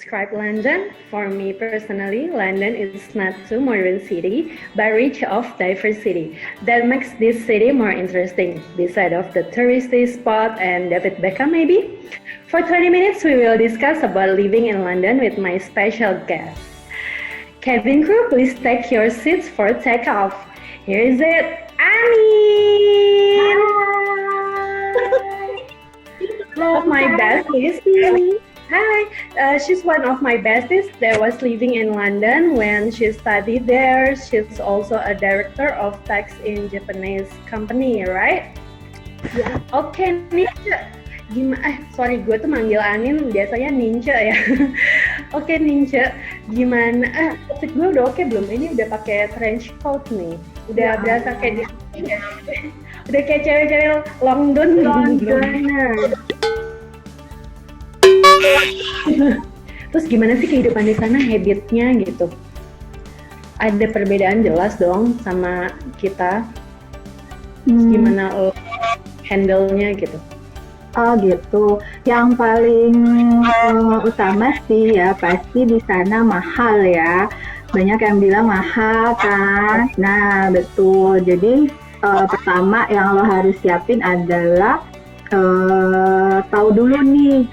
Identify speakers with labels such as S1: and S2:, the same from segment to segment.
S1: describe London? For me personally, London is not too modern city, but rich of diversity. That makes this city more interesting, beside of the touristy spot and David Beckham maybe. For 20 minutes, we will discuss about living in London with my special guest. Cabin crew, please take your seats for takeoff. Here is it, Annie! One of my besties. Hi, she's one of my besties that was living in London when she studied there. She's also a director of tax in Japanese company, right?
S2: Ya,
S1: Oke, Nince. Sorry, gue tuh manggil Anin biasanya Nince ya. Oke, Nince. Gimana? Outfit gue udah oke belum? Ini udah pakai trench coat nih. Udah
S2: Ya.
S1: berasa kayak udah kayak cewek-cewek London
S2: Londoner.
S1: Terus gimana sih kehidupan di sana, habitnya gitu? Ada perbedaan jelas dong sama kita. Terus gimana lo handle-nya gitu?
S2: Oh gitu. Yang paling utama sih ya pasti di sana mahal ya. Banyak yang bilang mahal kan. Nah betul. Jadi pertama yang lo harus siapin adalah tahu dulu nih.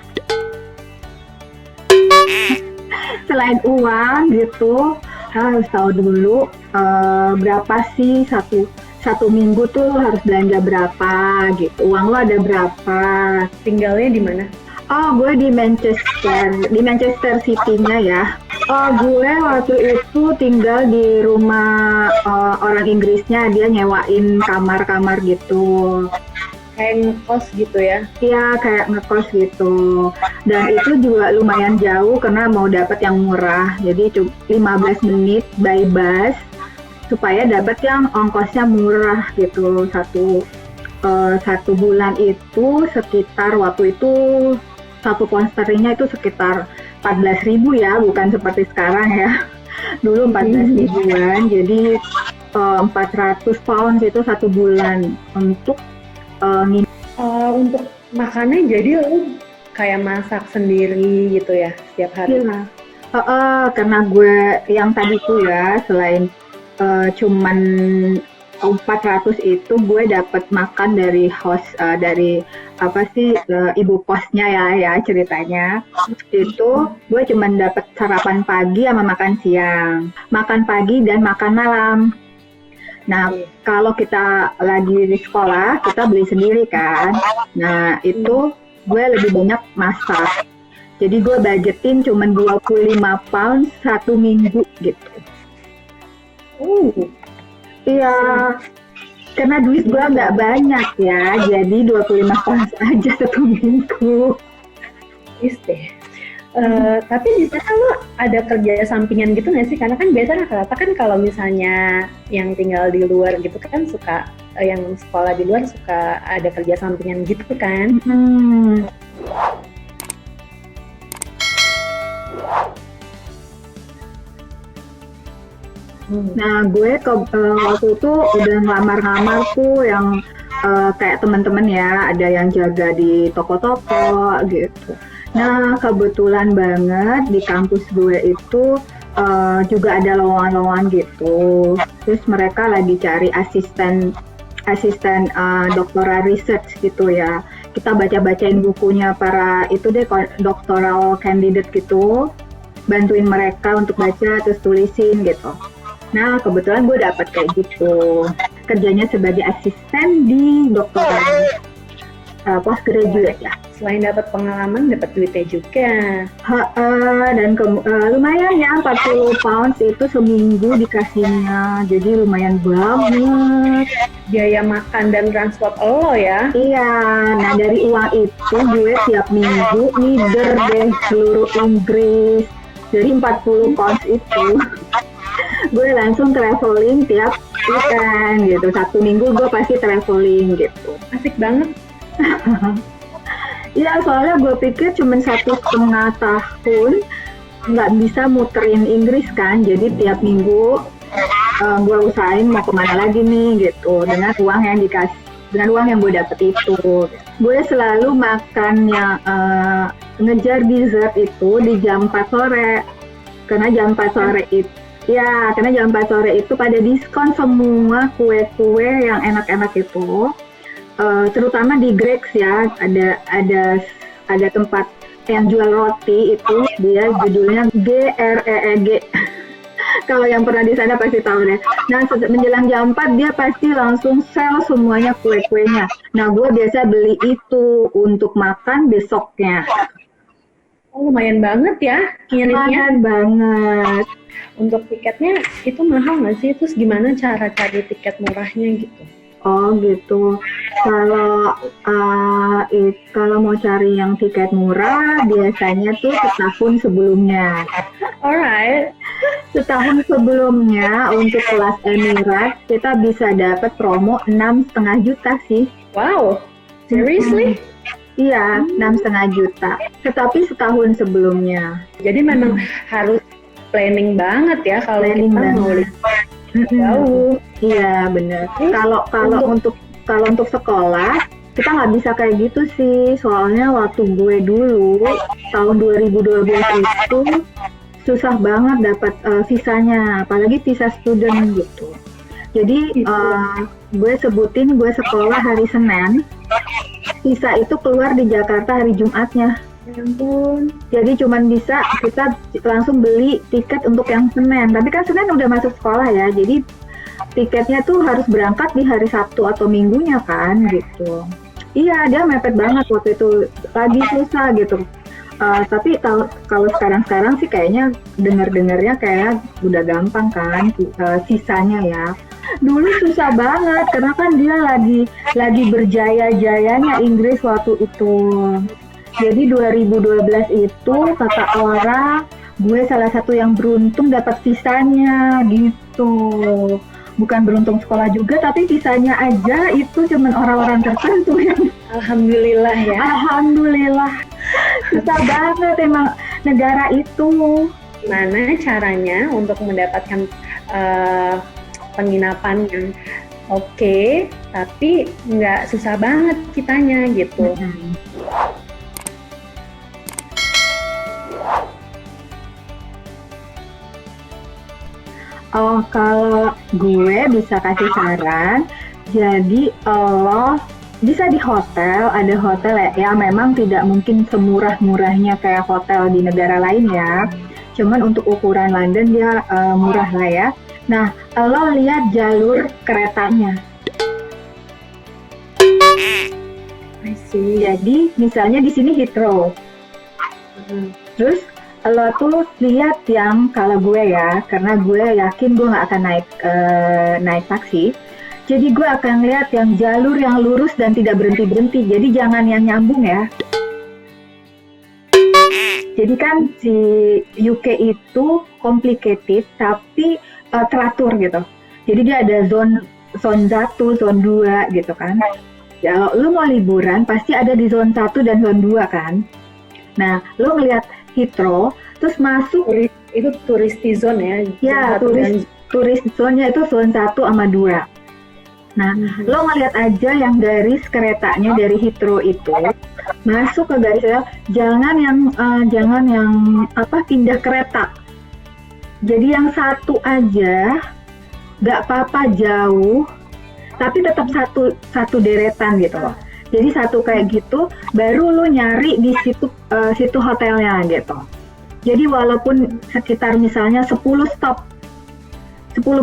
S2: Selain uang gitu, harus tahu dulu berapa sih satu minggu tuh harus belanja berapa gitu. Uang lo ada berapa?
S1: Tinggalnya di mana?
S2: Oh, gue di Manchester City-nya ya. Oh, gue waktu itu tinggal di rumah orang Inggrisnya, dia nyewain kamar-kamar gitu.
S1: Kayak ngekos gitu ya?
S2: Iya, kayak ngekos gitu. Dan itu juga lumayan jauh karena mau dapat yang murah. Jadi 15 menit by bus supaya dapat yang ongkosnya murah gitu. Satu bulan itu sekitar waktu itu satu pound sterlingnya itu sekitar 14.000 ya, bukan seperti sekarang ya. Dulu 14 ribuan, jadi 400 pounds itu satu bulan untuk
S1: untuk makannya jadi lo kayak masak sendiri gitu ya setiap hari?
S2: Iya. Karena gue yang tadi tuh ya selain cuman 400 itu gue dapat makan dari host dari ibu kosnya ya ceritanya. Itu gue cuman dapat sarapan pagi sama makan siang, makan pagi dan makan malam. Nah, kalau kita lagi di sekolah, kita beli sendiri kan. Nah, itu gue lebih banyak masak. Jadi gue budgetin cuma 25 pound satu minggu gitu. Iya, karena duit gue nggak banyak ya, jadi 25 pound aja satu minggu.
S1: Deh. Tapi di sana lo ada kerja sampingan gitu nggak sih? Karena kan biasanya rata-rata kan kalau misalnya yang tinggal di luar gitu kan suka yang sekolah di luar suka ada kerja sampingan gitu kan?
S2: Nah, gue waktu itu udah ngelamar-ngelamar tuh yang kayak teman-teman ya, ada yang jaga di toko-toko gitu. Nah, kebetulan banget di kampus gue itu juga ada lowongan-lowongan gitu. Terus mereka lagi cari asisten doctoral research gitu ya. Kita baca-bacain bukunya para itu deh doctoral candidate gitu. Bantuin mereka untuk baca terus tulisin gitu. Nah, kebetulan gue dapat kayak gitu. Kerjanya sebagai asisten di doktoral postgraduate ya.
S1: Selain dapat pengalaman, dapat duitnya juga.
S2: Dan lumayan ya, 40 pounds itu seminggu dikasihnya. Jadi lumayan banget.
S1: Biaya makan dan transport lo ya?
S2: Iya, nah dari uang itu gue tiap minggu ngider deh seluruh Inggris. Jadi 40 pounds itu gue langsung traveling tiap weekend gitu. Satu minggu gue pasti traveling gitu.
S1: Asik banget.
S2: Iya, soalnya gue pikir cuma 1,5 tahun nggak bisa muterin Inggris kan. Jadi tiap minggu gue usahain mau kemana lagi nih gitu. Dengan uang yang gue dapet itu. Gue selalu makan yang ngejar dessert itu di jam 4 sore. Karena jam 4 sore itu karena jam 4 sore itu pada diskon semua kue-kue yang enak-enak itu. Terutama di Grex ya, ada tempat yang jual roti itu, dia judulnya GREEG. Kalau yang pernah di sana pasti tahu deh. Nah, menjelang jam 4 dia pasti langsung sell semuanya kue-kuenya. Nah, gue biasa beli itu untuk makan besoknya.
S1: Oh, lumayan banget ya ngirimnya.
S2: Lumayan banget.
S1: Untuk tiketnya itu mahal nggak sih? Terus gimana cara cari tiket murahnya gitu?
S2: Oh gitu. Kalau mau cari yang tiket murah biasanya tuh setahun sebelumnya.
S1: Alright.
S2: Setahun sebelumnya untuk kelas Emirates kita bisa dapat promo 6,5 juta sih.
S1: Wow, seriously?
S2: Iya, 6,5 juta. Tetapi setahun sebelumnya.
S1: Jadi memang harus planning banget ya kalau
S2: Planning
S1: kita mau
S2: banget.
S1: jauh.
S2: Iya benar. Kalau untuk sekolah kita nggak bisa kayak gitu sih. Soalnya waktu gue dulu tahun 2012 itu susah banget dapat visanya, apalagi visa student gitu. Jadi gue sekolah hari Senin, visa itu keluar di Jakarta hari Jumatnya.
S1: Ya ampun.
S2: Jadi cuman bisa kita langsung beli tiket untuk yang Senin. Tapi kan Senin udah masuk sekolah ya. Jadi tiketnya tuh harus berangkat di hari Sabtu atau Minggunya kan gitu. Iya, dia mepet banget waktu itu. Lagi susah gitu. Tapi kalau sekarang sih kayaknya dengar-dengarnya kayak udah gampang kan sisanya ya. Dulu susah banget karena kan dia lagi berjaya-jayanya Inggris waktu itu. Jadi 2012 itu kata orang gue salah satu yang beruntung dapat visanya gitu. Bukan beruntung sekolah juga, tapi visanya aja itu cuman orang-orang tertentu yang
S1: Alhamdulillah ya.
S2: Alhamdulillah. Susah banget emang negara itu.
S1: Gimana caranya untuk mendapatkan penginapan yang oke, tapi nggak susah banget kitanya gitu.
S2: Oh, kalau gue bisa kasih saran, jadi lo bisa di hotel, ada hotel ya memang tidak mungkin semurah-murahnya kayak hotel di negara lain ya. Cuman untuk ukuran London dia murah lah ya. Nah, lo lihat jalur keretanya.
S1: I see.
S2: Jadi misalnya di sini Heathrow. Terus lo tuh lihat yang kalau gue ya, karena gue yakin gue nggak akan naik taksi. Jadi gue akan lihat yang jalur yang lurus dan tidak berhenti-berhenti. Jadi jangan yang nyambung ya. Jadi kan si UK itu complicated tapi teratur gitu. Jadi dia ada zone 1, zone 2 gitu kan. Ya, lu mau liburan pasti ada di zone 1 dan zone 2 kan. Nah, lu ngelihat Heathrow, terus masuk
S1: itu touristy zone ya?
S2: Ya, turis zone-nya itu zone 1 sama 2. Nah, lo ngeliat aja yang garis keretanya dari Heathrow itu masuk ke garisnya, jangan yang pindah kereta. Jadi yang satu aja, nggak apa-apa jauh, tapi tetap satu deretan gitu loh. Jadi satu kayak gitu, baru lo nyari di situ hotelnya gitu. Jadi walaupun sekitar misalnya 10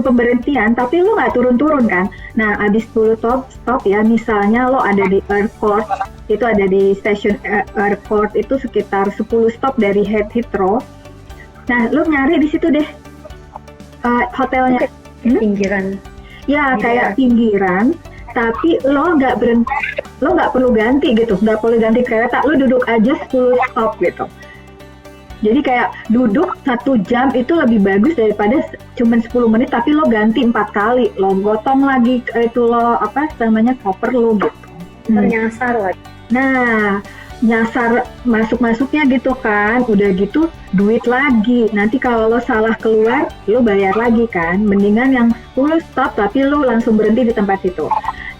S2: pemberhentian, tapi lo nggak turun-turun kan. Nah, abis 10 stop ya, misalnya lo ada di airport, itu ada di stasiun airport itu sekitar 10 stop dari Heathrow. Nah, lo nyari di situ deh hotelnya.
S1: Pinggiran.
S2: Ya, kayak pinggiran, tapi lo nggak perlu ganti gitu, nggak perlu ganti kereta, lo duduk aja 10 stop gitu. Jadi kayak duduk 1 jam itu lebih bagus daripada cuma 10 menit tapi lo ganti 4 kali, lo gotong lagi itu lo koper lo gitu.
S1: Nyasar lagi.
S2: Nah, nyasar masuknya gitu kan, udah gitu duit lagi. Nanti kalau lo salah keluar, lo bayar lagi kan. Mendingan yang 10 stop tapi lo langsung berhenti di tempat itu.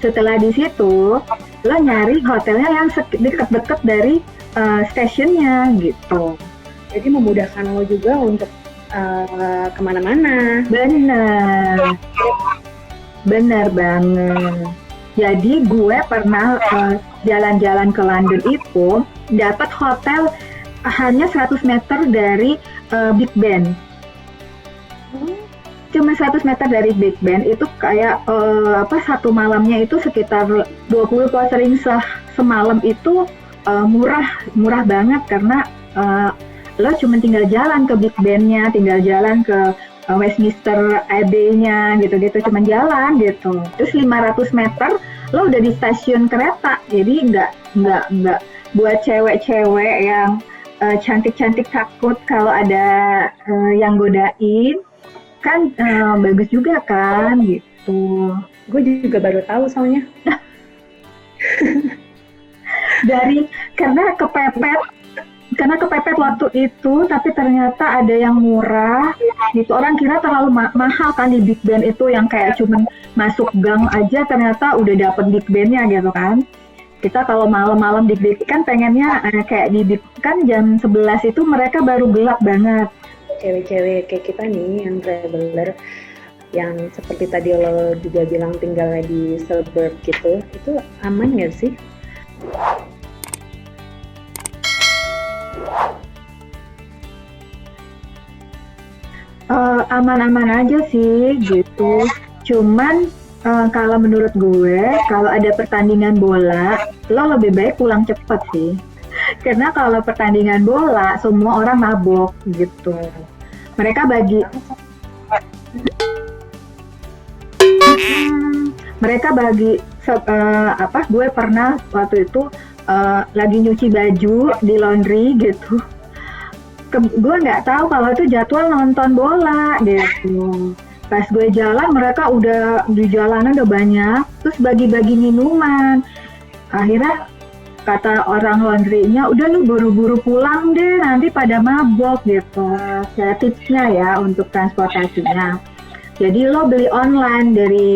S2: Setelah di situ, lo nyari hotelnya yang deket-deket dari stasiunnya gitu.
S1: Jadi memudahkan lo juga untuk kemana-mana.
S2: Bener banget. Jadi gue pernah jalan-jalan ke London itu dapat hotel hanya 100 meter dari Big Ben. Cuma 100 meter dari Big Ben itu kayak satu malamnya itu sekitar 20 pound semalam itu murah banget karena lo cuma tinggal jalan ke Big Ben-nya, tinggal jalan ke Westminster Abbey-nya gitu-gitu, cuma jalan gitu. Terus 500 meter lo udah di stasiun kereta. Jadi nggak buat cewek-cewek yang cantik-cantik takut kalau ada yang godain. Kan bagus juga kan gitu.
S1: Gue juga baru tahu soalnya. Karena kepepet waktu itu, tapi ternyata ada yang murah gitu. Orang kira terlalu mahal kan di Big Ben itu, yang kayak cuman masuk gang aja ternyata udah dapet Big Ben-nya gitu kan. Kita kalau malam-malam di Big kan pengennya kayak di Big kan jam 11 itu mereka baru gelap banget. Cewek-cewek kayak kita nih yang traveler, yang seperti tadi lo juga bilang tinggalnya di suburb gitu, itu aman nggak sih?
S2: Aman-aman aja sih gitu. Cuman kalau menurut gue, kalau ada pertandingan bola, lo lebih baik pulang cepet sih. Karena kalau pertandingan bola, semua orang mabok gitu. Mereka gue pernah waktu itu lagi nyuci baju di laundry gitu. Gue nggak tahu kalau itu jadwal nonton bola gitu. Pas gue jalan, mereka udah di jalanan udah banyak, terus bagi-bagi minuman. Akhirnya kata orang laundry-nya, udah lu buru-buru pulang deh, nanti pada mabok gitu. Saya tipsnya ya untuk transportasinya. Jadi lo beli online dari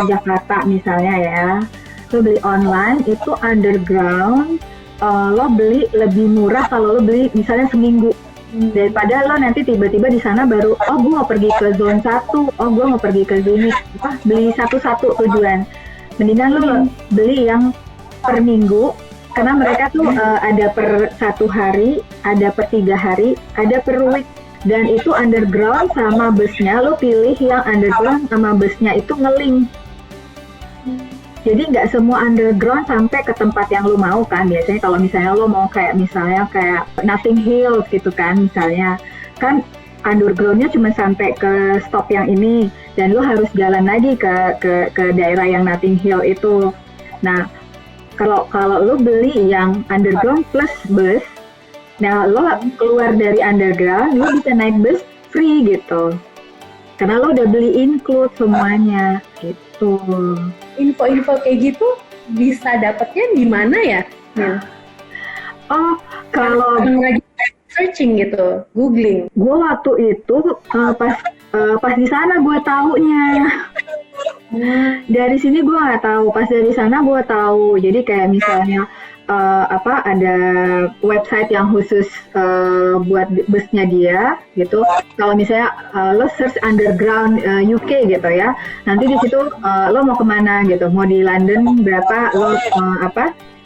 S2: Jakarta misalnya ya, lo beli online itu underground, lo beli lebih murah kalau lo beli misalnya seminggu. Daripada lo nanti tiba-tiba di sana baru, gue mau pergi ke zone 1, gue mau pergi ke zone beli satu-satu tujuan. Mendingan lo beli yang per minggu, karena mereka tuh ada per 1 hari, ada per 3 hari, ada per week. Dan itu underground sama busnya, lo pilih yang underground sama busnya itu nge-link. Jadi nggak semua underground sampai ke tempat yang lo mau kan. Biasanya kalau misalnya lo mau kayak Notting Hill gitu kan misalnya. Kan undergroundnya cuma sampai ke stop yang ini. Dan lo harus jalan lagi ke daerah yang Notting Hill itu. Nah, kalau lo beli yang underground plus bus, nah lo keluar dari underground, lo bisa naik bus free gitu. Karena lo udah beli include semuanya gitu.
S1: Info-info kayak gitu bisa dapetnya di mana ya?
S2: Oh, kalau
S1: lagi searching gitu, googling.
S2: Gue waktu itu pas di sana gue taunya. Dari sini gue nggak tahu, pas dari sana gue tahu. Jadi kayak misalnya ada website yang khusus buat busnya dia gitu. Kalau misalnya lo search underground UK gitu ya, nanti di situ lo mau kemana gitu, mau di London berapa,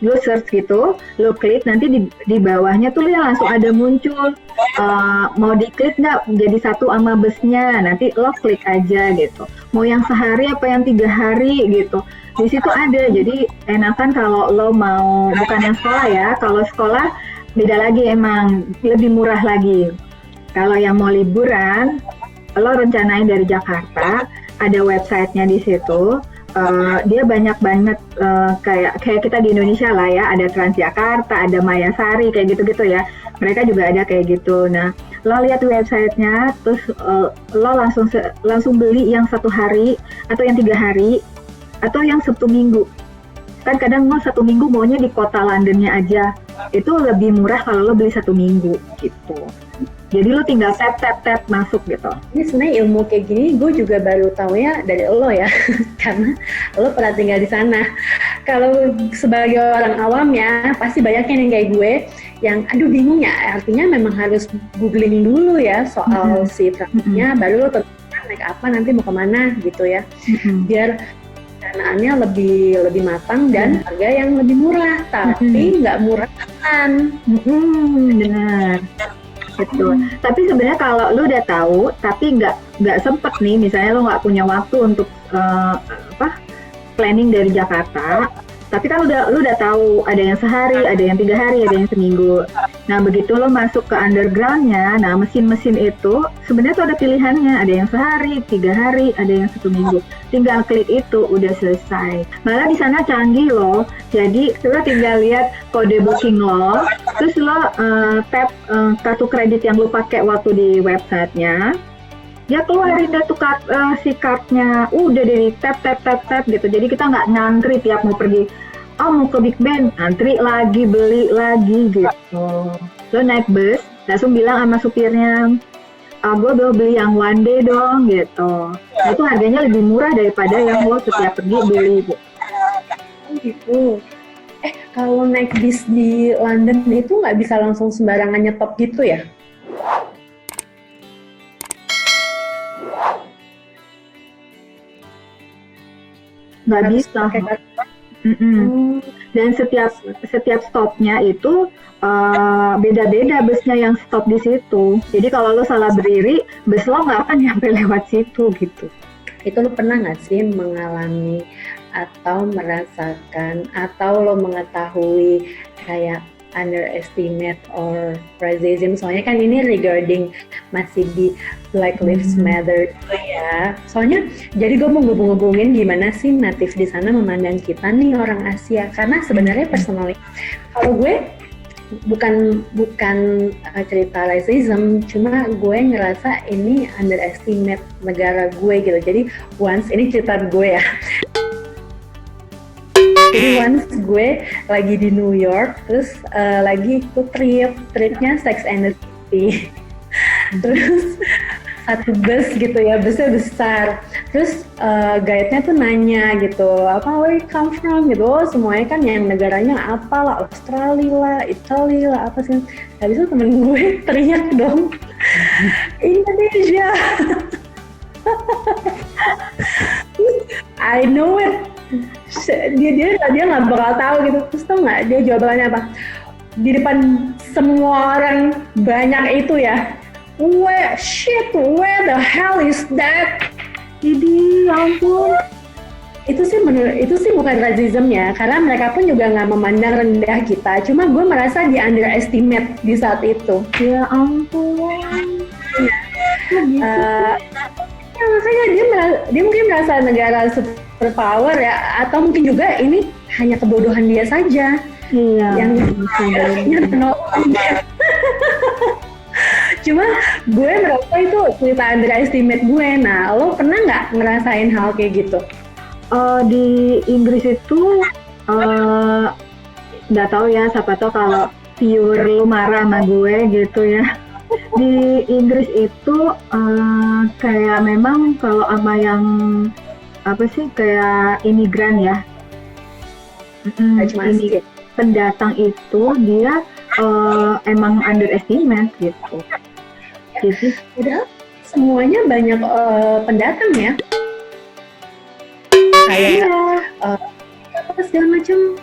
S2: lo search gitu, lo klik, nanti di bawahnya tuh ya langsung ada muncul mau diklik nggak jadi satu sama busnya, nanti lo klik aja gitu. Mau yang sehari apa yang 3 hari gitu. Di situ ada, jadi enakan kalau lo mau, bukan yang sekolah ya, kalau sekolah beda lagi emang, lebih murah lagi. Kalau yang mau liburan, lo rencanain dari Jakarta, ada websitenya di situ, dia banyak banget kayak kita di Indonesia lah ya, ada Transjakarta, ada Mayasari, kayak gitu-gitu ya, mereka juga ada kayak gitu. Nah, lo lihat websitenya, terus lo langsung beli yang 1 hari, atau yang 3 hari, atau yang Sabtu Minggu. Kan kadang lo 1 minggu maunya di kota Londonnya aja. Itu lebih murah kalau lo beli 1 minggu gitu. Jadi lu tinggal tap masuk gitu.
S1: Ini sebenarnya ilmu kayak gini gue juga baru tahu ya dari lo ya, karena lo pernah tinggal di sana. Kalau sebagai orang awam ya, pasti banyaknya yang kayak gue, yang aduh bingung ya, artinya memang harus googling dulu ya soal si transportnya, baru lo tentukan naik apa, nanti mau kemana gitu ya, biar perencanaannya lebih matang dan harga yang lebih murah, tapi nggak murah kan.
S2: Benar. Betul. Tapi sebenarnya kalau lu udah tahu, tapi nggak sempet nih, misalnya lu nggak punya waktu untuk planning dari Jakarta, tapi kan lu udah tahu ada yang sehari, ada yang 3 hari, ada yang seminggu. Nah begitu lo masuk ke undergroundnya, nah mesin-mesin itu sebenarnya tuh ada pilihannya, ada yang sehari, 3 hari, ada yang 1 minggu. Tinggal klik itu udah selesai. Malah di sana canggih loh. Jadi lo tinggal lihat kode booking lo, terus lo tap kartu kredit yang lo pakai waktu di websitenya. Dia keluarin deh tuh si cardnya, udah dari tap gitu. Jadi kita nggak ngantri tiap mau pergi, mau ke Big Ben, antri lagi, beli lagi gitu. Lo naik bus, langsung bilang sama supirnya, gue beli yang one day dong gitu. Nah, itu harganya lebih murah daripada yang lo setiap pergi beli gitu.
S1: Gitu. Kalau naik bis di London itu nggak bisa langsung sembarangan nyetop gitu ya?
S2: Nggak bisa. Dan setiap stopnya itu beda-beda busnya yang stop di situ. Jadi kalau lo salah berdiri, bus lo nggak akan nyampe lewat situ gitu.
S1: Itu lo pernah nggak sih mengalami atau merasakan atau lo mengetahui kayak underestimate or racism, soalnya kan ini regarding masih di Black Lives Matter ya, soalnya jadi gue mau ngubungin gimana sih natif di sana memandang kita nih orang Asia, karena sebenarnya personally kalau gue bukan cerita racism, cuma gue ngerasa ini underestimate negara gue gitu. Jadi once, ini cerita gue ya, jadi once gue lagi di New York, terus lagi ikut tripnya Sex and the City. Terus satu bus gitu ya, busnya besar. Terus guide-nya tuh nanya gitu, where you come from gitu. Semuanya kan yang negaranya apalah, Australia lah, Italia lah, apa sih. Habis itu temen gue teriak dong, Indonesia. I know it. Dia nggak bakal tahu gitu. Terus tau nggak dia jawabannya apa? Di depan semua orang banyak itu ya, where the hell is that? Jadi ampun. Itu sih bukan racism ya, karena mereka pun juga nggak memandang rendah kita. Cuma gue merasa di underestimate di saat itu.
S2: Ya ampun.
S1: Makanya dia mungkin merasa negara superpower ya, atau mungkin juga ini hanya kebodohan dia saja.
S2: Iya.
S1: Yang cuma gue merasa itu cerita underestimate gue. Nah, lo pernah nggak ngerasain hal kayak gitu?
S2: Di Inggris itu nggak tahu ya, siapa tahu kalau viewer lu marah sama gue gitu ya. Di Inggris itu kayak memang kalau sama yang kayak imigran ya, pendatang itu dia emang underestimate gitu. Jadi
S1: udah semuanya banyak pendatang ya, kayak apa segala macam.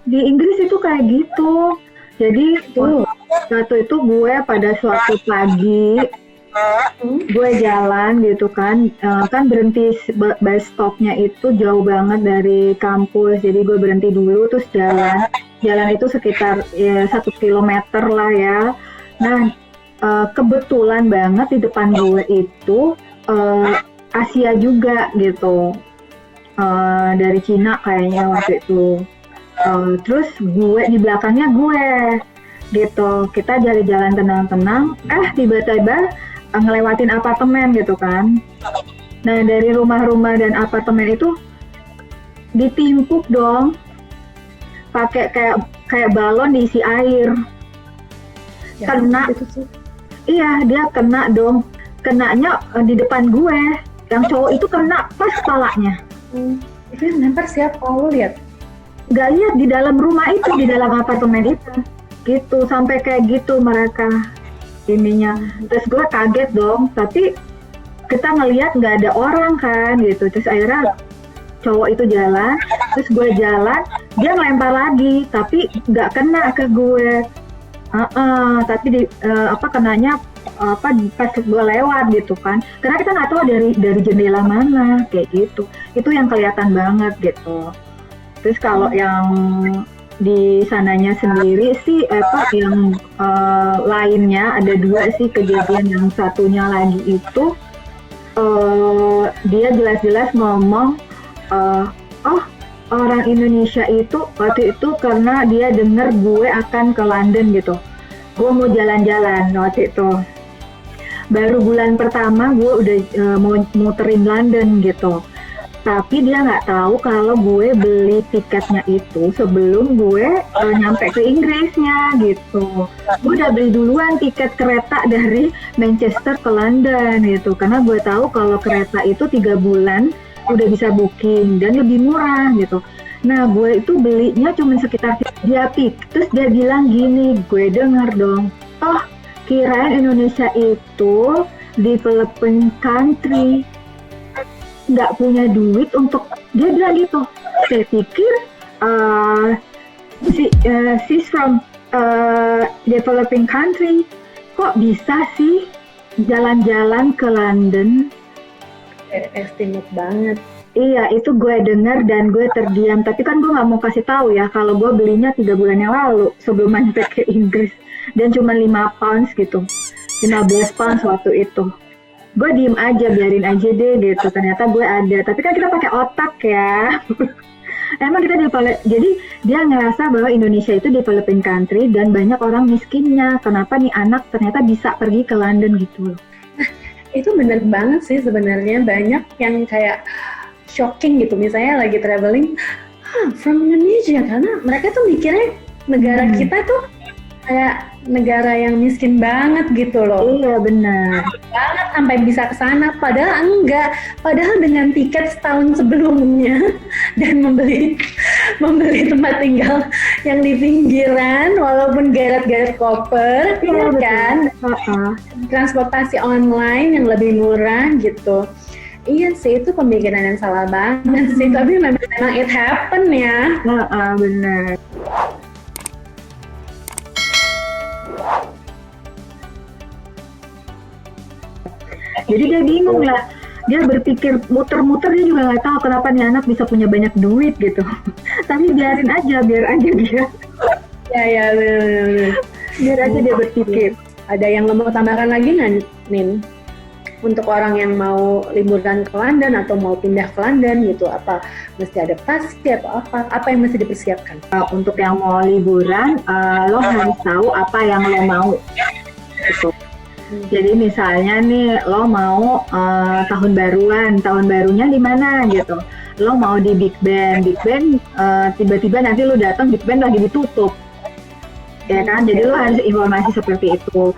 S2: Di Inggris itu kayak gitu. Jadi waktu itu gue pada suatu pagi gue jalan gitu kan berhenti, bus stopnya itu jauh banget dari kampus, jadi gue berhenti dulu terus jalan itu sekitar 1 kilometer lah ya. Nah kebetulan banget di depan gue itu Asia juga gitu, dari Cina kayaknya waktu itu. Terus gue di belakangnya gue gitu, kita jalan tenang-tenang, tiba-tiba ngelewatin apartemen gitu kan. Nah dari rumah-rumah dan apartemen itu ditimpuk dong, pakai kayak balon diisi air. Ya, Iya, dia kena dong. Kenanya di depan gue. Yang cowok itu kena pas kepalanya.
S1: Itu yang lempar siapa? Lu lihat?
S2: Gak lihat di dalam rumah itu, di dalam apartemen itu. Gitu, sampai kayak gitu mereka ininya. Terus gue kaget dong, tapi kita ngelihat nggak ada orang kan gitu. Terus akhirnya cowok itu jalan, terus gue jalan, dia ngelempar lagi, tapi nggak kena ke gue. Tapi kenanya pas gue lewat gitu kan, karena kita nggak tahu dari jendela mana kayak gitu. Itu yang kelihatan banget gitu. Terus kalau yang di sananya sendiri sih yang lainnya ada 2 sih kejadian. Yang satunya lagi itu dia jelas-jelas ngomong orang Indonesia itu waktu itu karena dia dengar gue akan ke London gitu. Gue mau jalan-jalan waktu itu. Baru bulan pertama gue udah mau muterin London gitu. Tapi dia nggak tahu kalau gue beli tiketnya itu sebelum gue nyampe ke Inggrisnya gitu. Gue udah beli duluan tiket kereta dari Manchester ke London gitu. Karena gue tahu kalau kereta itu 3 bulan udah bisa booking dan lebih murah gitu. Nah gue itu belinya cuma sekitar terus dia bilang gini, gue denger dong, kirain Indonesia itu developing country, nggak punya duit untuk, dia bilang gitu. Saya pikir she's from developing country, kok bisa sih jalan-jalan ke London.
S1: Estimate banget.
S2: Iya, itu gue dengar dan gue terdiam. Tapi kan gue nggak mau kasih tahu ya kalau gue belinya 3 bulan yang lalu sebelum nyampe ke Inggris, dan cuma 5 pounds gitu, 15 pounds waktu itu. Gue diem aja, biarin aja deh gitu. Ternyata gue ada. Tapi kan kita pakai otak ya. Emang kita jadi dia ngerasa bahwa Indonesia itu developing country dan banyak orang miskinnya. Kenapa nih anak ternyata bisa pergi ke London gitu loh.
S1: Itu bener banget sih sebenarnya. Banyak yang kayak shocking gitu, misalnya lagi traveling from Indonesia, karena mereka tuh mikirnya negara kita tuh kayak negara yang miskin banget gitu loh.
S2: Iya benar.
S1: Banget sampai bisa ke sana, padahal enggak. Padahal dengan tiket setahun sebelumnya dan membeli tempat tinggal yang di pinggiran, walaupun geret-geret koper, ya kan? Transportasi online yang lebih murah gitu. Iya sih, itu pemikiran yang salah banget sih. Tapi memang it happen ya.
S2: Benar. Jadi dia bingung lah. Dia berpikir muter-muter, dia juga nggak tahu kenapa nih anak bisa punya banyak duit gitu. Tapi biarin aja, biar aja dia.
S1: Ya, benar.
S2: Biar aja dia berpikir.
S1: Ada yang lo mau tambahkan lagi nggak, Nin? Untuk orang yang mau liburan ke London atau mau pindah ke London gitu, apa mesti adaptasi atau apa yang mesti dipersiapkan?
S2: Untuk yang mau liburan, lo harus tahu apa yang lo mau. Gitu. Jadi misalnya nih lo mau tahun barunya di mana gitu. Lo mau di Big Ben, tiba-tiba nanti lo datang Big Ben lagi ditutup. Ya kan, jadi lo harus informasi seperti itu.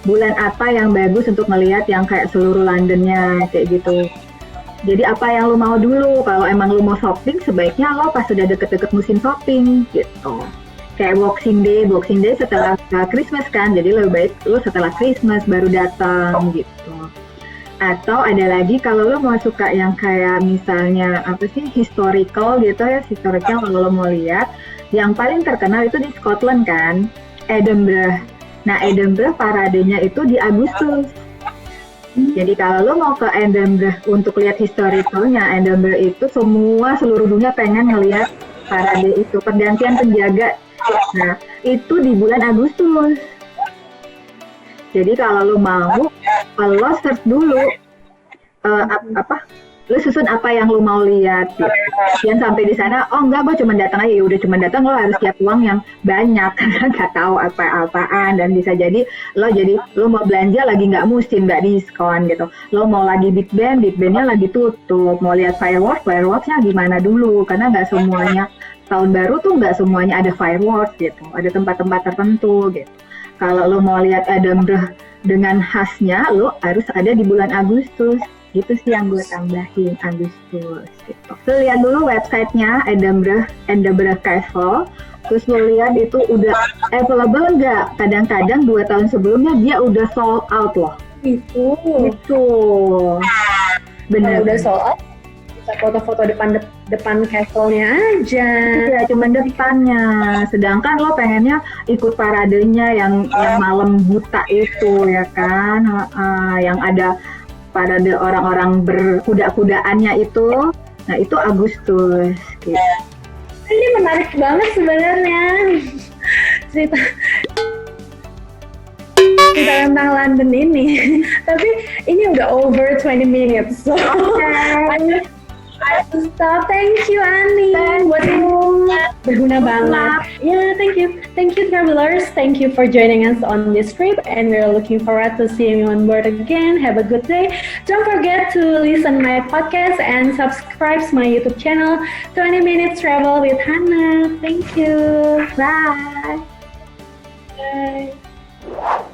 S2: Bulan apa yang bagus untuk melihat yang kayak seluruh Londonnya kayak gitu. Jadi apa yang lo mau dulu. Kalau emang lo mau shopping, sebaiknya lo pas sudah deket-deket musim shopping gitu. Kayak Boxing Day setelah Christmas kan. Jadi lebih baik lo setelah Christmas baru datang gitu. Atau ada lagi kalau lo mau suka yang kayak misalnya historical gitu ya, historical kalau lo mau lihat. Yang paling terkenal itu di Scotland kan, Edinburgh. Nah, Edinburgh paradenya itu di Agustus. Jadi kalau lo mau ke Edinburgh untuk lihat historicalnya, Edinburgh itu seluruh dunia pengen ngelihat parade itu, pergantian penjaga. Nah, itu di bulan Agustus. Jadi kalau lo mau, lo search dulu lo susun apa yang lo mau lihat gitu. Jangan sampai di sana, enggak, gue cuma datang aja. Ya udah cuma datang, lo harus siap uang yang banyak karena nggak tahu apa-apaan, dan bisa jadi lo mau belanja lagi nggak musim, nggak diskon gitu. Lo mau lagi Big Bandnya lagi tutup. Mau lihat fireworksnya gimana dulu, karena nggak semuanya tahun baru tuh nggak semuanya ada fireworks gitu. Ada tempat-tempat tertentu gitu. Kalau lo mau lihat Edinburgh dengan khasnya lo harus ada di bulan Agustus. Gitu sih yang gue tambahin, Agustus gitu. Lo lihat dulu websitenya Edinburgh Castle, terus lo lihat itu udah available nggak. Kadang-kadang 2 tahun sebelumnya dia udah sold out loh.
S1: Itu
S2: Bener.
S1: Kalau udah sold out, bisa foto-foto depan castle-nya aja.
S2: Iya, cuma depannya. Sedangkan lo pengennya ikut paradenya yang malam buta itu ya kan, yang ada parade orang-orang berkuda-kudaannya itu. Nah itu Agustus. Gitu.
S1: Ini menarik banget sebenarnya cerita tentang London ini. Tapi ini udah over 20 minutes. So I have to stop. Thank you, Ani. Buat info berguna banget. Yeah, thank you. Thank you, travelers. Thank you for joining us on this trip, and we're looking forward to seeing you on board again. Have a good day. Don't forget to listen my podcast and subscribe to my YouTube channel, 20 Minutes Travel with Hannah. Thank you.
S2: Bye.
S1: Bye.